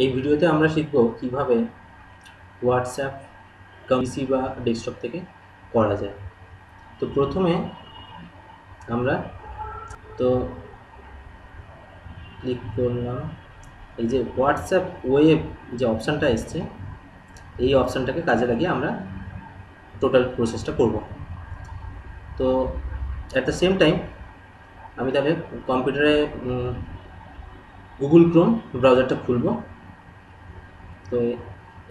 এই ভিডিওতে আমরা শিখব কিভাবে হোয়াটসঅ্যাপ পিসি বা ডেস্কটপ থেকে করা যায়। তো প্রথমে আমরা তো ক্লিক করলাম, এই যে হোয়াটসঅ্যাপ ওয়েব যে অপশানটা এসছে এই অপশানটাকে কাজে লাগিয়ে আমরা টোটাল প্রসেসটা করব। তো অ্যাট দ্য সেম টাইম আমি তাহলে কম্পিউটারে গুগল ক্রোম ব্রাউজারটা খুলব। তো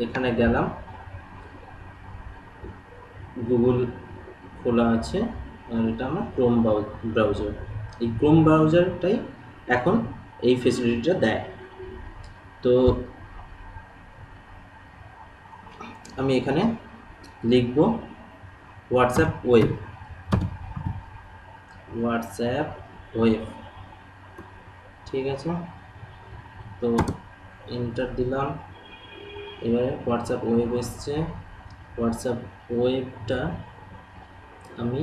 এখানে গেলাম, গুগল খোলা আছে আর এটা আমার ক্রোম ব্রাউজার। এই ক্রোম ব্রাউজারটাই এখন এই ফেসিলিটিটা দেয়। তো আমি এখানে লিখব হোয়াটসঅ্যাপ ওয়েব, ঠিক আছে। তো এন্টার দিলাম, এবারে হোয়াটসঅ্যাপ ওয়েব এসছে। হোয়াটসঅ্যাপ ওয়েবটা আমি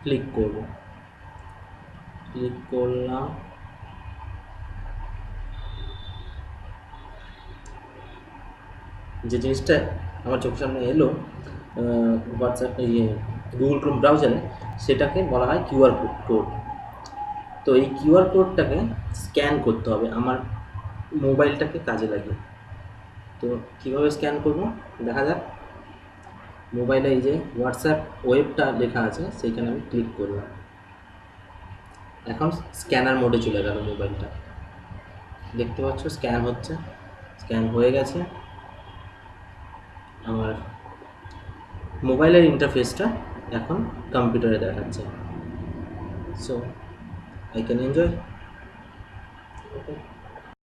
ক্লিক করলাম, যে জিনিসটা আমার চোখের সামনে এলো হোয়াটসঅ্যাপ গুগল ক্রোম ব্রাউজারে, সেটাকে বলা হয় কিউআর কোড। তো এই কিউআর কোডটাকে স্ক্যান করতে হবে আমার মোবাইলটাকে কাজে লাগিয়ে। তো কীভাবে স্ক্যান করব দেখা যাক। মোবাইলে এই যে হোয়াটসঅ্যাপ ওয়েবটা লেখা আছে সেইখানে আমি ক্লিক করলাম, এখন স্ক্যানার মোডে চলে গেল মোবাইলটা। দেখতে পাচ্ছ স্ক্যান হচ্ছে, স্ক্যান হয়ে গেছে। আমার মোবাইলের ইন্টারফেসটা এখন কম্পিউটারে দেখাচ্ছে। So I can enjoy. Okay.